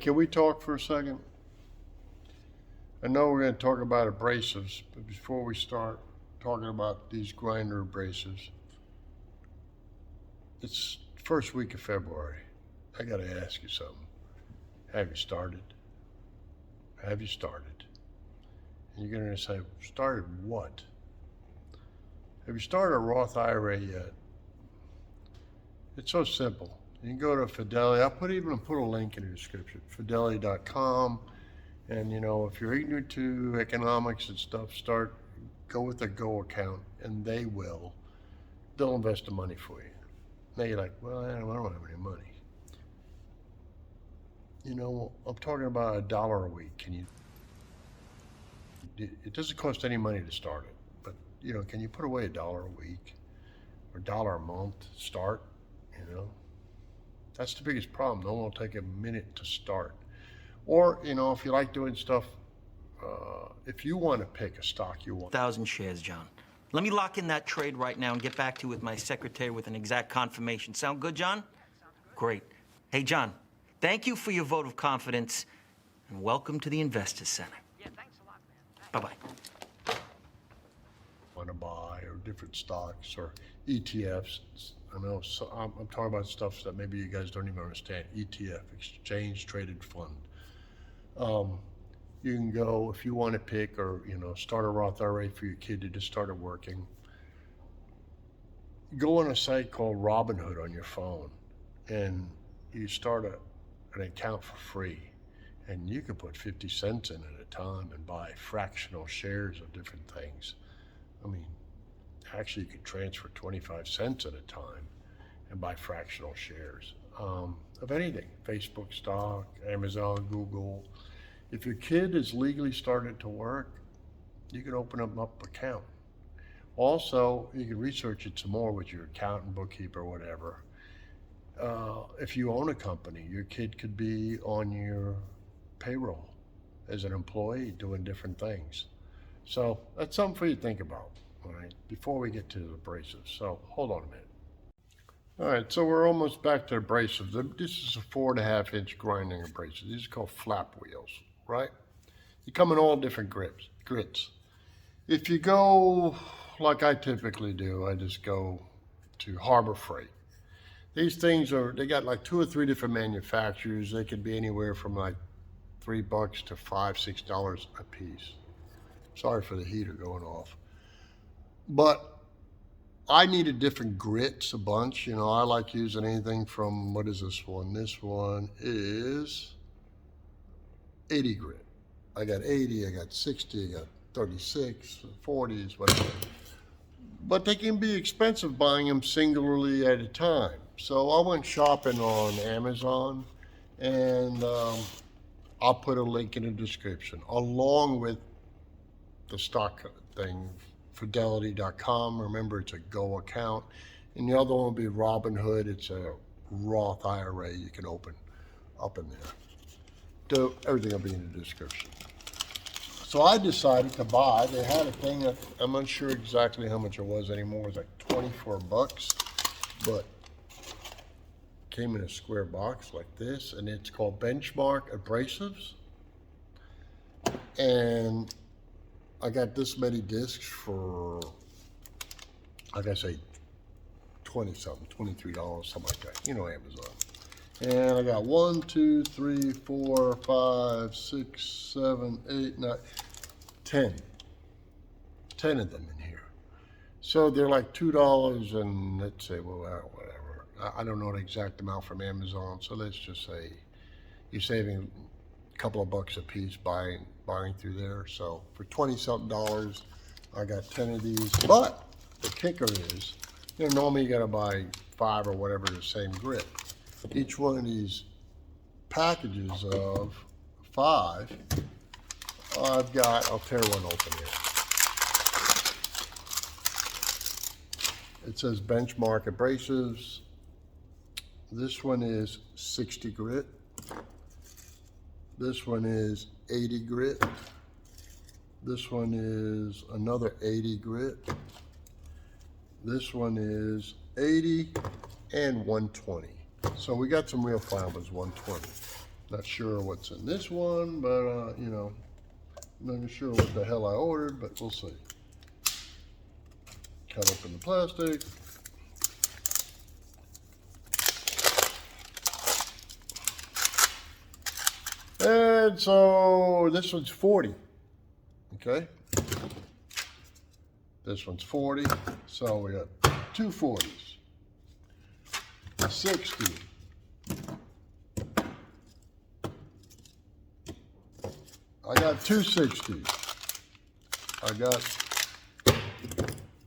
can we talk for a second? I know we're going to talk about abrasives, but before we start talking about these grinder abrasives, it's first week of February. I got to ask you something. Have you started? Have you started? And you're going to say, started what? Have you started a Roth IRA yet? It's so simple. You can go to Fidelity. I'll put a link in the description. Fidelity.com. And you know, if you're ignorant to economics and stuff, go with a Go account, and they'll invest the money for you. Now you're like, well, I don't have any money. You know, I'm talking about $1 a week. It doesn't cost any money to start it, but you know, can you put away $1 a week or $1 a month to start? You know, that's the biggest problem. No one will take a minute to start. Or, you know, if you like doing stuff, if you want to pick a stock you want. 1,000 shares, John. Let me lock in that trade right now and get back to you with my secretary with an exact confirmation. Sound good, John? Great. Hey, John, thank you for your vote of confidence, and welcome to the Investors Center. Yeah, thanks a lot, man. Bye-bye. Want to buy, or different stocks, or ETFs. I know, so I'm talking about stuff that maybe you guys don't even understand. ETF, Exchange Traded Fund. You can go, if you want to pick, or you know, start a Roth IRA for your kid that just started working. Go on a site called Robinhood on your phone, and you start an account for free, and you can put 50 cents in at a time and buy fractional shares of different things. I mean, actually, you could transfer 25 cents at a time and buy fractional shares of anything. Facebook stock, Amazon, Google. If your kid is legally started to work, you can open them up an account. Also, you can research it some more with your accountant, bookkeeper, whatever. If you own a company, your kid could be on your payroll as an employee doing different things. So that's something for you to think about, all right, before we get to the abrasives. So hold on a minute. All right, so we're almost back to abrasives. This is a 4.5-inch grinding abrasive. These are called flap wheels, right? They come in all different grits. If you go like I typically do, I just go to Harbor Freight. These things they got like 2 or 3 different manufacturers. They could be anywhere from like $3 to $5, $6 a piece. Sorry for the heater going off. But I needed different grits, a bunch. You know, I like using anything from, what is this one? This one is 80 grit. I got 80, I got 60, I got 36, 40s, whatever. But they can be expensive buying them singularly at a time. So I went shopping on Amazon, and I'll put a link in the description, along with the stock thing, Fidelity.com. Remember, it's a Go account. And the other one will be Robinhood. It's a Roth IRA you can open up in there. Everything will be in the description. So I decided to buy. They had a thing that I'm unsure exactly how much it was anymore. It was like 24 bucks, but came in a square box like this, and it's called Benchmark Abrasives. And I got this many discs for, like I say, 20-something, $23, something like that. You know, Amazon. And I got 1, 2, 3, 4, 5, 6, 7, 8, 9, 10. 10 of them in here. So they're like $2 and let's say, well, whatever. I don't know the exact amount from Amazon. So let's just say you're saving a couple of bucks a piece buying through there. So for 20-something, I got 10 of these. But the kicker is, you know, normally you got to buy 5 or whatever the same grit. Each one of these packages of 5, I'll tear one open here. It says Benchmark Abrasives. This one is 60 grit. This one is 80 grit. This one is another 80 grit. This one is 80 and 120. So we got some real flammers, 120. Not sure what's in this one, but you know, I'm not sure what the hell I ordered, but we'll see. Cut open the plastic. And so this one's 40, okay? This one's 40, so we got two 40s. 60. I got two 60s. I got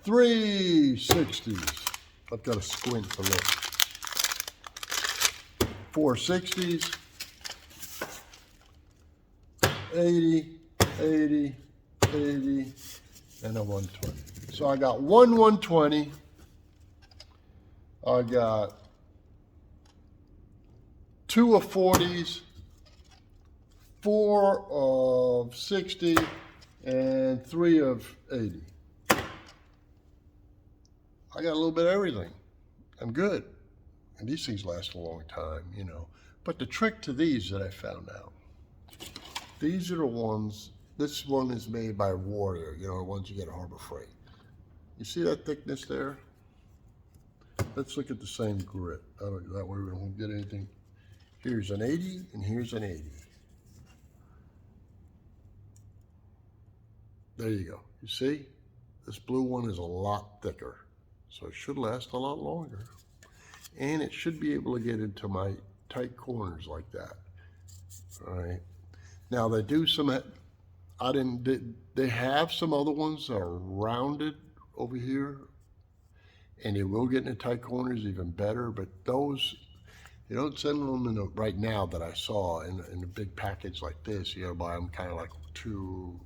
three 60s. I've got to squint to look. Four 60s. 80, 80, 80, and a 120. So I got one 120. I got two of 40s, four of 60, and three of 80. I got a little bit of everything. I'm good. And these things last a long time, you know. But the trick to these that I found out, these are the ones, this one is made by Warrior, you know, the ones you get at Harbor Freight. You see that thickness there? Let's look at the same grit. That way we don't get anything. Here's an 80 and here's an 80. There you go. You see? This blue one is a lot thicker. So it should last a lot longer. And it should be able to get into my tight corners like that. All right. Now they do some, they have some other ones that are rounded over here, and they will get into tight corners even better, but those, you don't send them in right now that I saw in a big package like this. You gotta buy them kind of like two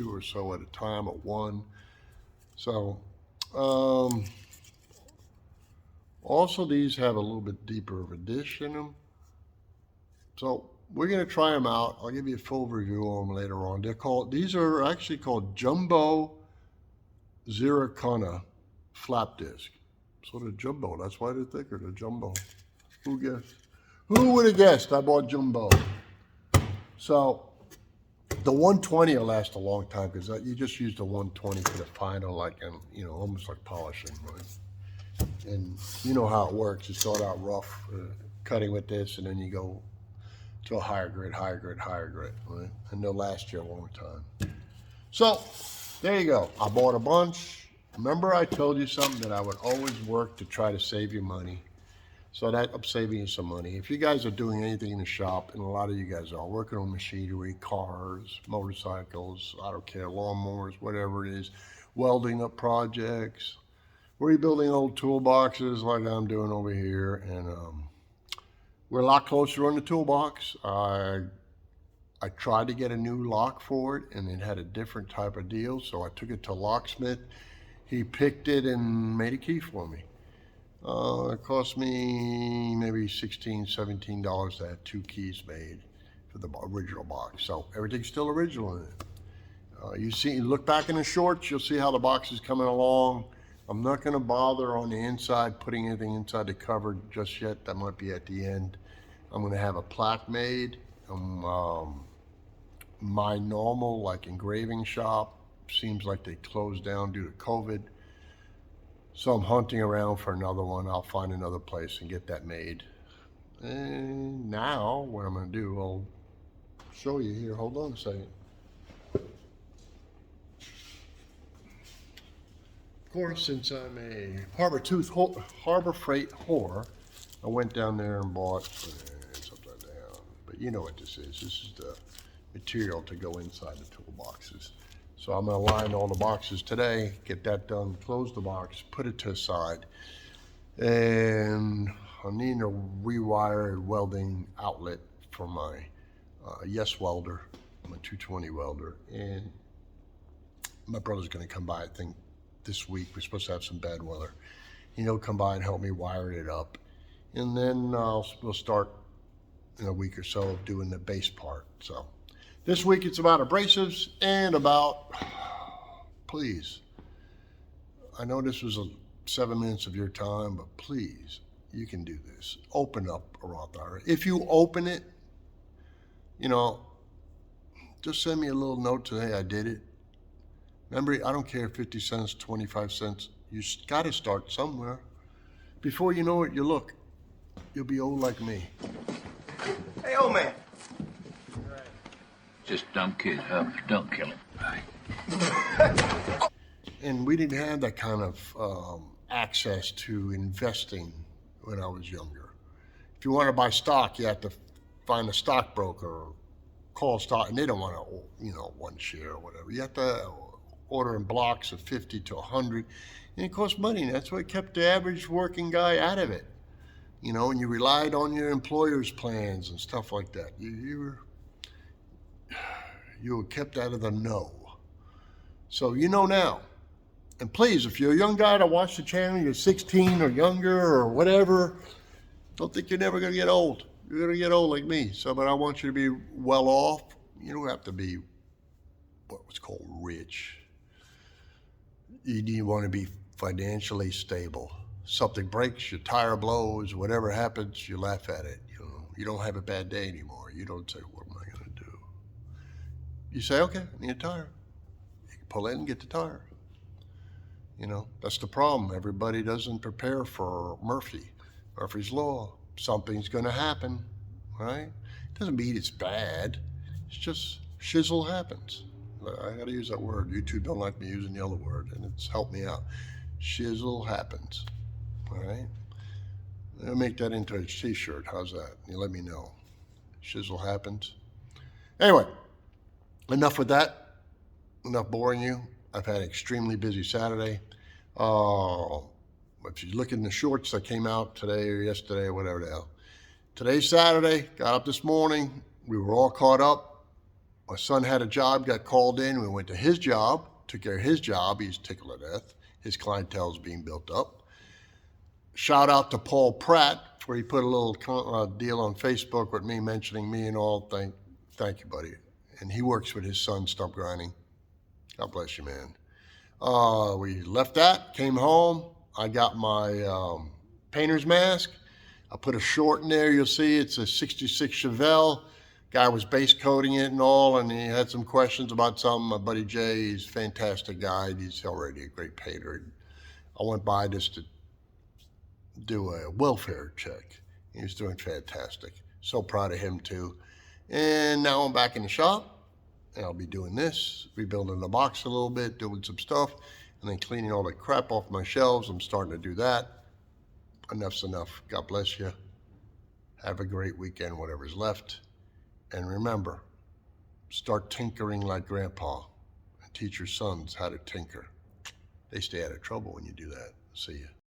or so at a time, at one. So, also these have a little bit deeper of a dish in them. So we're going to try them out. I'll give you a full review on them later on. These are actually called Jumbo Zirconia flap disc. So they're jumbo. That's why they're thicker. They're jumbo. Who guessed? Who would have guessed I bought jumbo? So the 120 will last a long time because you just use the 120 for the final, like, and you know, almost like polishing, right? And you know how it works. You start out rough, cutting with this, and then you go to a higher grit, right? And they'll last you a long time. So, there you go. I bought a bunch. Remember I told you something that I would always work to try to save you money. So that I'm saving you some money. If you guys are doing anything in the shop, and a lot of you guys are working on machinery, cars, motorcycles, I don't care, lawnmowers, whatever it is, welding up projects, rebuilding old toolboxes like I'm doing over here, and we're a lot closer on the toolbox. I tried to get a new lock for it, and it had a different type of deal, so I took it to a locksmith. He picked it and made a key for me. It cost me maybe $16, $17 to have two keys made for the original box. So everything's still original in it. You look back in the shorts, you'll see how the box is coming along. I'm not going to bother on the inside putting anything inside the cover just yet. That might be at the end. I'm going to have a plaque made. My normal, like, engraving shop seems like they closed down due to COVID. So I'm hunting around for another one. I'll find another place and get that made. And now what I'm going to do, I'll show you here. Hold on a second. Of course, since I'm a Harbor Freight whore, I went down there and bought, it's upside down, but you know what this is. This is the material to go inside the toolboxes. So I'm going to line all the boxes today, get that done, close the box, put it to the side, and I need a rewired welding outlet for my Yes welder, my 220 welder, and my brother's going to come by, I think, this week. We're supposed to have some bad weather. He'll come by and help me wire it up. And then we'll start in a week or so of doing the base part. So this week it's about abrasives and about, please, I know this was 7 minutes of your time, but please, you can do this. Open up a Roth IRA. If you open it, You know, just send me a little note to, hey, I did it. Remember, I don't care, 50 cents, 25 cents. You got to start somewhere. Before you know it, you'll be old like me. Hey, old man. Just a dumb kid, huh? Don't kill him. Right. And we didn't have that kind of access to investing when I was younger. If you want to buy stock, you have to find a stockbroker or call stock, and they don't want to, one share or whatever. You have to order in blocks of 50 to 100, and it costs money. And that's what kept the average working guy out of it. And you relied on your employer's plans and stuff like that. You were kept out of the know. So you know now. And please, if you're a young guy to watch the channel, you're 16 or younger or whatever, don't think you're never going to get old. You're going to get old like me. But I want you to be well off. You don't have to be what's called rich. You want to be financially stable. Something breaks, your tire blows, whatever happens, you laugh at it. You don't have a bad day anymore. You don't say, what am I going to do? You say, okay, I need a tire. You can pull in and get the tire. That's the problem. Everybody doesn't prepare for Murphy's Law. Something's going to happen, right? It doesn't mean it's bad. It's just shizzle happens. I got to use that word. YouTube don't like me using the other word, and it's helped me out. Shizzle happens, all right? I'll make that into a t-shirt. How's that? You let me know. Shizzle happens. Anyway, enough with that. Enough boring you. I've had an extremely busy Saturday. If you look in the shorts that came out today or yesterday or whatever the hell. Today's Saturday, got up this morning. We were all caught up. My son had a job, got called in. We went to his job, took care of his job. He's tickled to death. His clientele is being built up. Shout out to Paul Pratt, where he put a little deal on Facebook with me mentioning me and all. Thank you, buddy. And he works with his son, Stump Grinding. God bless you, man. We left that, came home. I got my painter's mask. I put a short in there. You'll see it's a 66 Chevelle. Guy was base coating it and all, and he had some questions about something. My buddy Jay, he's a fantastic guy. He's already a great painter. I went by just to do a welfare check. He was doing fantastic. So proud of him too. And now I'm back in the shop. And I'll be doing this, rebuilding the box a little bit, doing some stuff, and then cleaning all the crap off my shelves. I'm starting to do that. Enough's enough. God bless you. Have a great weekend, whatever's left. And remember, start tinkering like Grandpa and teach your sons how to tinker. They stay out of trouble when you do that. See ya.